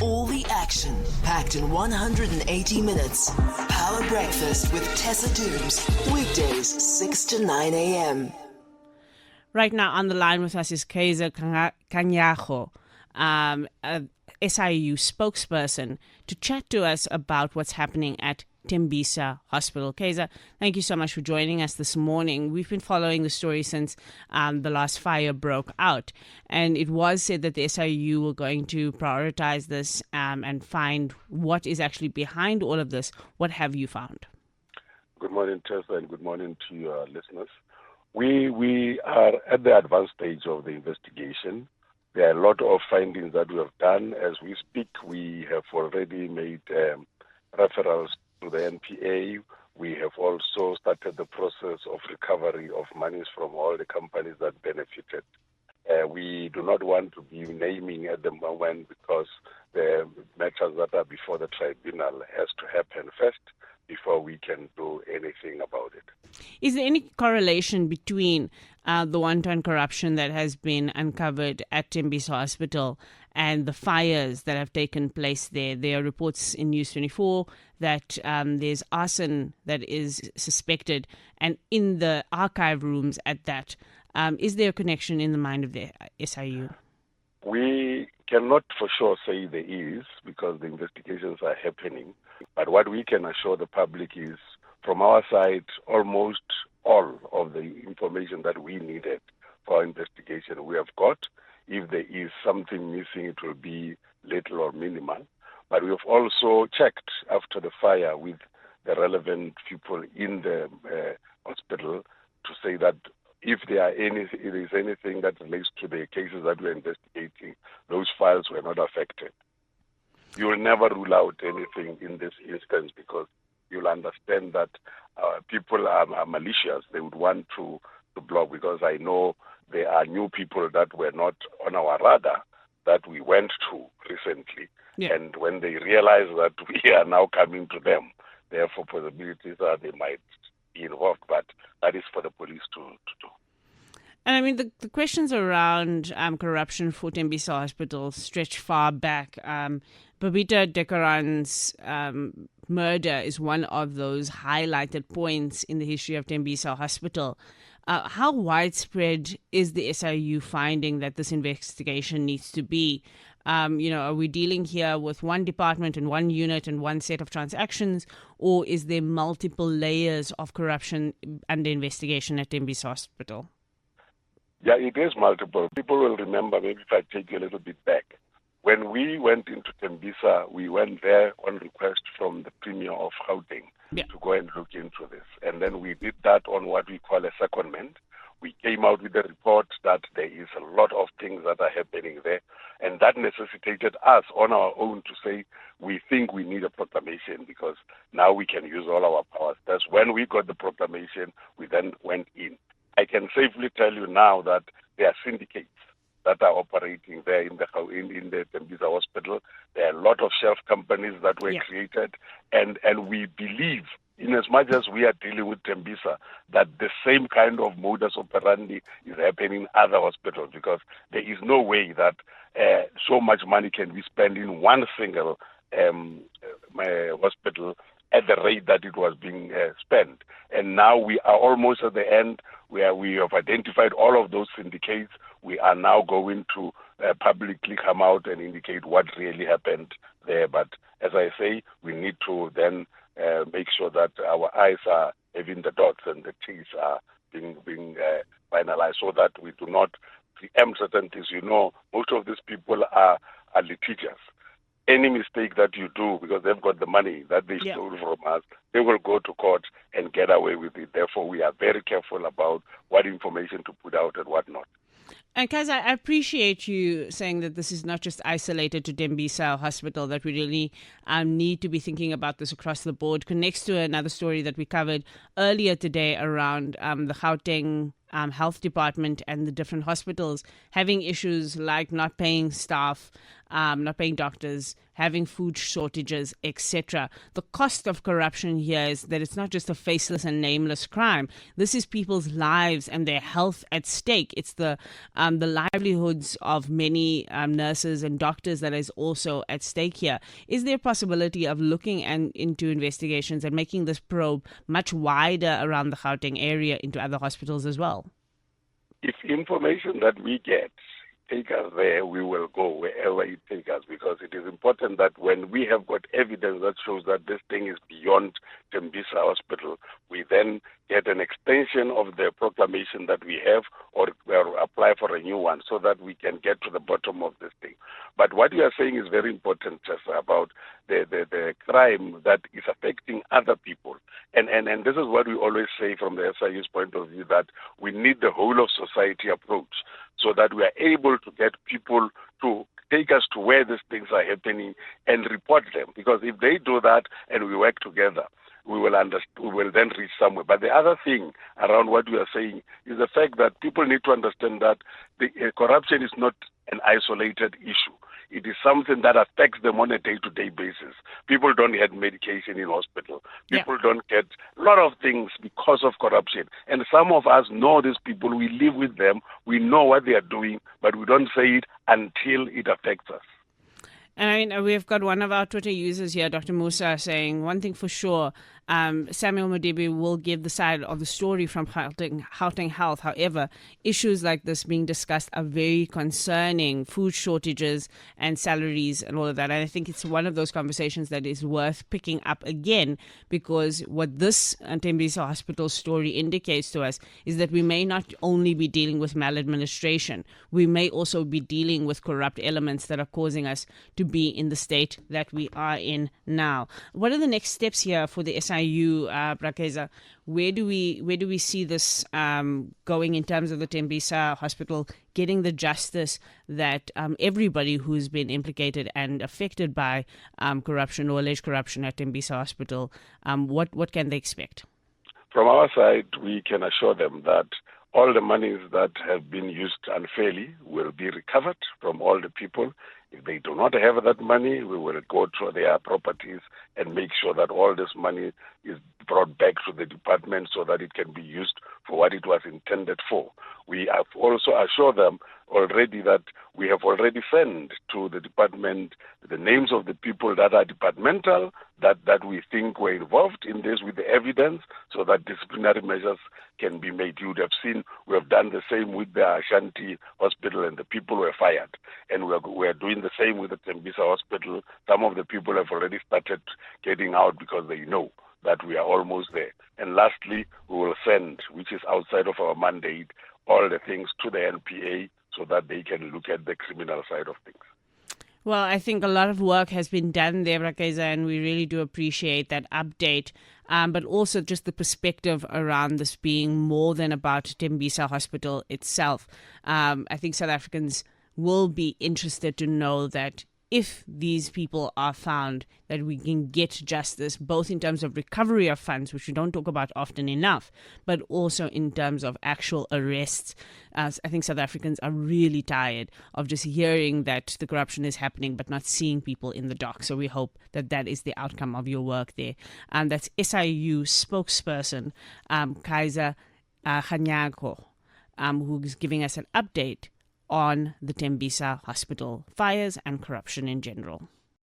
All the action packed in 180 minutes. Power Breakfast with Tessa Dooms. Weekdays 6 to 9 a.m. Right now on the line with us is Kaiser Kanyago, a SIU spokesperson, to chat to us about what's happening at Tembisa Hospital. Kaiser, thank you so much for joining us this morning. We've been following the story since the last fire broke out, and it was said that the SIU were going to prioritize this and find what is actually behind all of this. What have you found? Good morning, Tessa, and good morning to your listeners. We are at the advanced stage of the investigation. There are a lot of findings that we have done. As we speak, we have already made referrals to the NPA. We have also started the process of recovery of monies from all the companies that benefited. We do not want to be naming at the moment because the matters that are before the tribunal has to happen first before we can do anything about it. Is there any correlation between the wanton corruption that has been uncovered at Tembisa Hospital and the fires that have taken place there? There are reports in News 24 that there's arson that is suspected, and in the archive rooms at that. Is there a connection in the mind of the SIU? We cannot for sure say there is because the investigations are happening. But what we can assure the public is, from our side, almost all of the information that we needed for our investigation we have got. If there is something missing, it will be little or minimal. But we have also checked after the fire with the relevant people in the hospital to say that if there is anything that relates to the cases that we're investigating, those files were not affected. You will never rule out anything in this instance because you'll understand that people are malicious. They would want to block, because I know there are new people that were not on our radar that we went to recently. Yeah. And when they realize that we are now coming to them, therefore possibilities are they might be involved. But that is for the police to do. And I mean, the questions around corruption for Tembisa Hospital stretch far back. Babita Dekaran's murder is one of those highlighted points in the history of Tembisa Hospital. How widespread is the SIU finding that this investigation needs to be? Are we dealing here with one department and one unit and one set of transactions, or is there multiple layers of corruption under investigation at Tembisa Hospital? Yeah, it is multiple. People will remember, maybe if I take you a little bit back. When we went into Tembisa, we went there on request from the Premier of Gauteng to go and look into this. And then we did that on what we call a secondment. We came out with a report that there is a lot of things that are happening there. And that necessitated us on our own to say, we think we need a proclamation because now we can use all our powers. That's when we got the proclamation, we then went in. I can safely tell you now that there are syndicates that are operating there in the Tembisa Hospital. There are a lot of shelf companies that were created, and we believe, in as much as we are dealing with Tembisa, that the same kind of modus operandi is happening in other hospitals, because there is no way that so much money can be spent in one single hospital at the rate that it was being spent. And now we are almost at the end where we have identified all of those syndicates. We are now going to publicly come out and indicate what really happened there. But as I say, we need to then make sure that our I's are having the dots and the T's are being finalized, so that we do not preempt certain things. Most of these people are litigious. Any mistake that you do, because they've got the money that they stole from us, they will go to court and get away with it. Therefore, we are very careful about what information to put out and what not. And Kaiser, I appreciate you saying that this is not just isolated to Tembisa Hospital, that we really need to be thinking about this across the board. Connects to another story that we covered earlier today around the Gauteng health department and the different hospitals having issues like not paying staff, not paying doctors, having food shortages, etc. The cost of corruption here is that it's not just a faceless and nameless crime. This is people's lives and their health at stake. It's the livelihoods of many nurses and doctors that is also at stake here. Is there a possibility of looking into investigations and making this probe much wider around the Gauteng area into other hospitals as well? If information that we get take us there, we will go wherever it takes us, because it is important that when we have got evidence that shows that this thing is beyond Tembisa Hospital, we then get an extension of the proclamation that we have, or apply for a new one, so that we can get to the bottom of this thing. But what you are saying is very important, Tessa, about the crime that is affecting other people. And this is what we always say from the SIU's point of view, that we need the whole of society approach, so that we are able to get people to take us to where these things are happening and report them. Because if they do that and we work together, we will then reach somewhere. But the other thing around what we are saying is the fact that people need to understand that the corruption is not an isolated issue. It is something that affects them on a day-to-day basis. People don't get medication in hospital. People don't get a lot of things because of corruption. And some of us know these people. We live with them. We know what they are doing, but we don't say it until it affects us. And I mean, we've got one of our Twitter users here, Dr. Musa, saying one thing for sure, Samuel Mothibi will give the side of the story from Gauteng Health. However, issues like this being discussed are very concerning, food shortages and salaries and all of that. And I think it's one of those conversations that is worth picking up again, because what this Tembisa Hospital story indicates to us is that we may not only be dealing with maladministration, we may also be dealing with corrupt elements that are causing us to be in the state that we are in now. What are the next steps here for the SIU, Brakeza? Where do we see this going in terms of the Tembisa Hospital getting the justice that everybody who's been implicated and affected by corruption or alleged corruption at Tembisa Hospital, what can they expect? From our side, we can assure them that all the monies that have been used unfairly will be recovered from all the people. If they do not have that money, we will go through their properties and make sure that all this money is brought back to the department so that it can be used for what it was intended for. We have also assured them already that we have already sent to the department the names of the people that are departmental, that we think were involved in this with the evidence, so that disciplinary measures can be made. You would have seen we have done the same with the Ashanti Hospital, and the people were fired. And we are doing the same with the Tembisa Hospital. Some of the people have already started getting out because they know that we are almost there. And lastly, we will send, which is outside of our mandate, all the things to the NPA so that they can look at the criminal side of things. Well, I think a lot of work has been done there, Brakeza, and we really do appreciate that update. But also just the perspective around this being more than about Tembisa Hospital itself. I think South Africans will be interested to know that if these people are found, that we can get justice, both in terms of recovery of funds, which we don't talk about often enough, but also in terms of actual arrests. I think South Africans are really tired of just hearing that the corruption is happening, but not seeing people in the dock. So we hope that that is the outcome of your work there. That's SIU spokesperson, Kaiser Khanyago, who's giving us an update on the Tembisa Hospital fires and corruption in general.